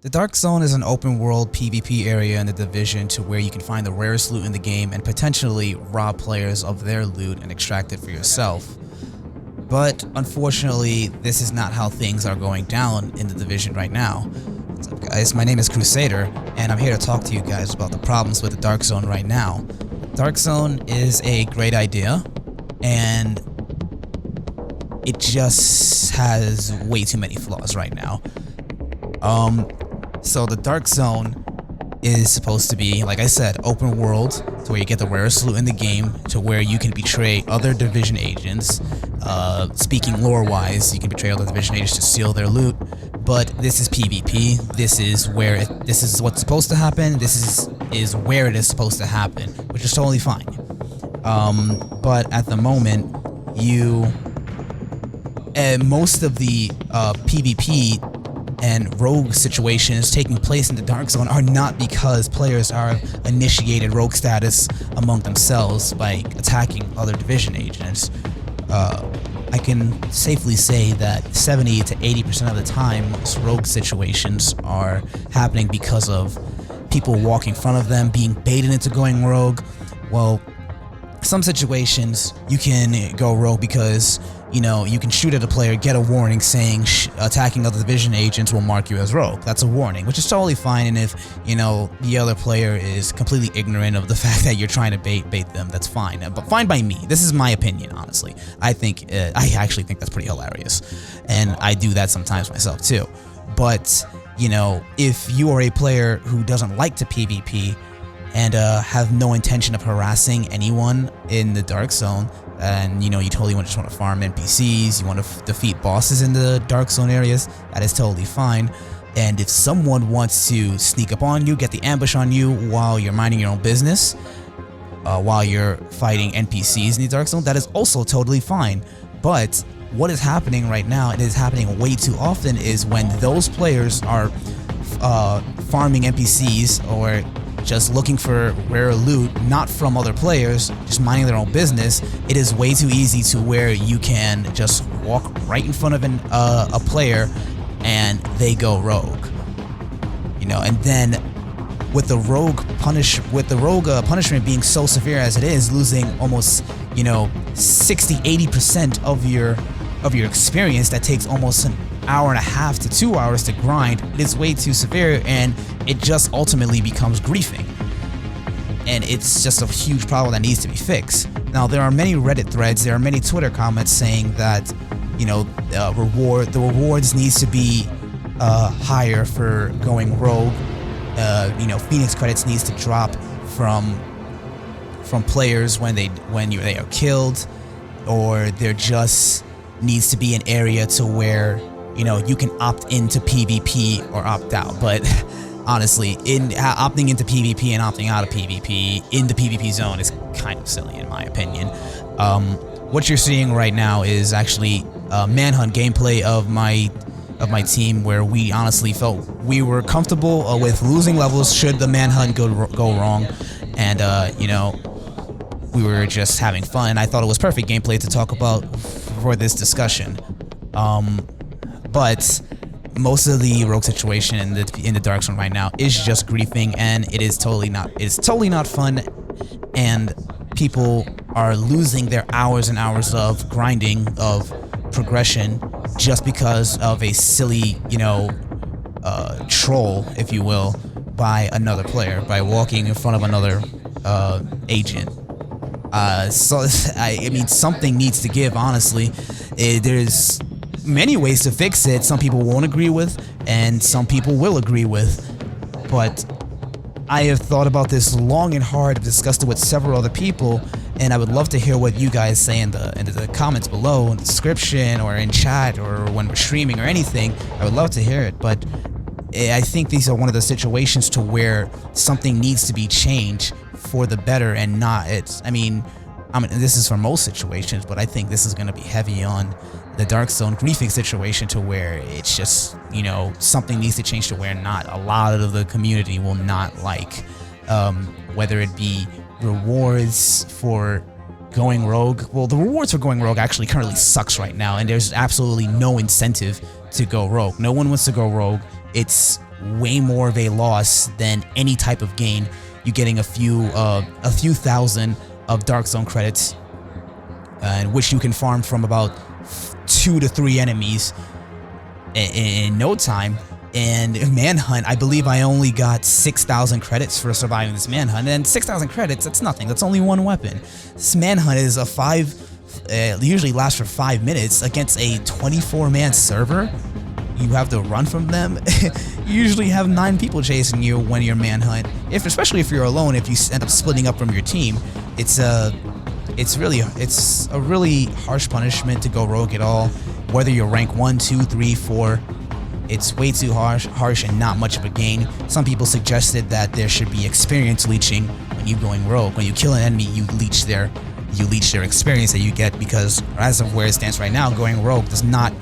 The Dark Zone is an open-world PvP area in the Division to where you can find the rarest loot in the game and potentially rob players of their loot and extract it for yourself. But unfortunately, this is not how things are going down in the Division right now. What's up, guys? My name is Crusader, and I'm here to talk to you guys about the problems with the Dark Zone right now. Dark Zone is a great idea, and it just has way too many flaws right now. So the Dark Zone is supposed to be, like I said, open world, to where you get the rarest loot in the game, to where you can betray other Division agents. Speaking lore-wise, you can betray other Division agents to steal their loot, but this is PvP. This is where this is what's supposed to happen. This is where it is supposed to happen, which is totally fine. But at the moment, most of the PvP and rogue situations taking place in the Dark Zone are not because players are initiated rogue status among themselves by attacking other Division agents. I can safely say that 70 to 80% of the time, most rogue situations are happening because of people walking in front of them, being baited into going rogue. Well, some situations you can go rogue because, you know, you can shoot at a player, get a warning saying attacking other Division agents will mark you as rogue. That's a warning, which is totally fine. And if, you know, the other player is completely ignorant of the fact that you're trying to bait them, that's fine. But fine by me. This is my opinion, honestly. I actually think that's pretty hilarious, and I do that sometimes myself too. But, you know, if you are a player who doesn't like to PvP and have no intention of harassing anyone in the Dark Zone, and, you know, you totally just want to farm NPCs, you want to defeat bosses in the Dark Zone areas, that is totally fine. And if someone wants to sneak up on you, get the ambush on you while you're minding your own business, while you're fighting NPCs in the Dark Zone, that is also totally fine. But what is happening right now, and it is happening way too often, is when those players are farming NPCs or just looking for rare loot, not from other players, just minding their own business, it is way too easy to where you can just walk right in front of a player and they go rogue. You know, and then with the rogue punishment being so severe as it is, losing almost, you know, 60-80% of your experience, that takes almost an hour and a half to 2 hours to grind. It is way too severe, and it just ultimately becomes griefing, and it's just a huge problem that needs to be fixed. Now, there are many Reddit threads, there are many Twitter comments saying that, you know, the rewards needs to be higher for going rogue. You know, Phoenix credits needs to drop from players when they are killed, or there just needs to be an area to where, you know, you can opt into PvP or opt out. But honestly, opting into PvP and opting out of PvP in the PvP zone is kind of silly in my opinion. What you're seeing right now is actually manhunt gameplay of my team, where we honestly felt we were comfortable with losing levels should the manhunt go wrong, and you know, we were just having fun. I thought it was perfect gameplay to talk about for this discussion. But most of the rogue situation in the Dark Zone right now is just griefing, and it is totally not fun, and people are losing their hours and hours of grinding, of progression, just because of a silly, you know, troll, if you will, by another player, by walking in front of another agent. So I mean, something needs to give, honestly. There's many ways to fix it. Some people won't agree with, and some people will agree with. But I have thought about this long and hard. I've discussed it with several other people, and I would love to hear what you guys say in the comments below, in the description, or in chat, or when we're streaming, or anything. I would love to hear it. But I think these are one of the situations to where something needs to be changed for the better, and not it's. I mean, this is for most situations, but I think this is going to be heavy on the Dark Zone griefing situation, to where it's just, you know, something needs to change to where not a lot of the community will not like, whether it be rewards for going rogue. Well, the rewards for going rogue actually currently sucks right now, and there's absolutely no incentive to go rogue. No one wants to go rogue. It's way more of a loss than any type of gain. You getting a few thousand of Dark Zone credits, which you can farm from about 2 to 3 enemies in no time. And Manhunt, I believe I only got 6,000 credits for surviving this Manhunt, and 6,000 credits, that's nothing. That's only one weapon. This Manhunt is usually lasts for 5 minutes against a 24-man server. You have to run from them. You usually have 9 people chasing you when you're Manhunt. Especially if you're alone, if you end up splitting up from your team, it's a really harsh punishment to go rogue at all. Whether you're rank 1, 2, 3, 4, it's way too harsh and not much of a gain. Some people suggested that there should be experience leeching when you're going rogue. When you kill an enemy, you leech their experience that you get, because as of where it stands right now, going rogue does not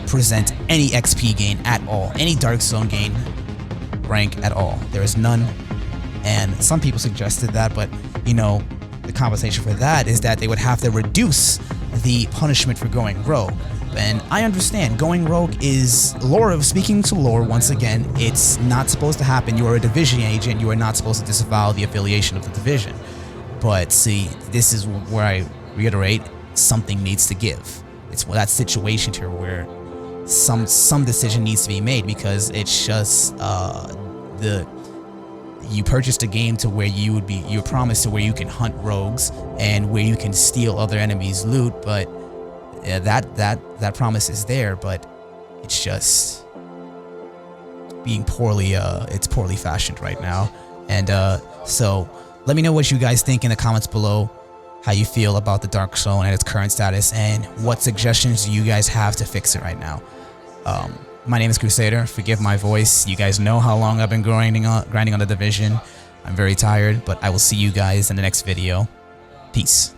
present any XP gain at all, any Dark Zone gain rank at all. There is none, and some people suggested that, but you know, the compensation for that is that they would have to reduce the punishment for going rogue. And I understand going rogue is lore. Speaking to lore once again, it's not supposed to happen. You are a division agent. You are not supposed to disavow the affiliation of the division. But see, this is where I reiterate, something needs to give. It's that situation here where some decision needs to be made, because it's just you purchased a game to where you're promised to where you can hunt rogues and where you can steal other enemies' loot, but that promise is there, but it's just being poorly fashioned right now. And so let me know what you guys think in the comments below, how you feel about the Dark Zone and its current status, and what suggestions do you guys have to fix it right now. My name is Crusader. Forgive my voice. You guys know how long I've been grinding on the Division. I'm very tired, but I will see you guys in the next video. Peace.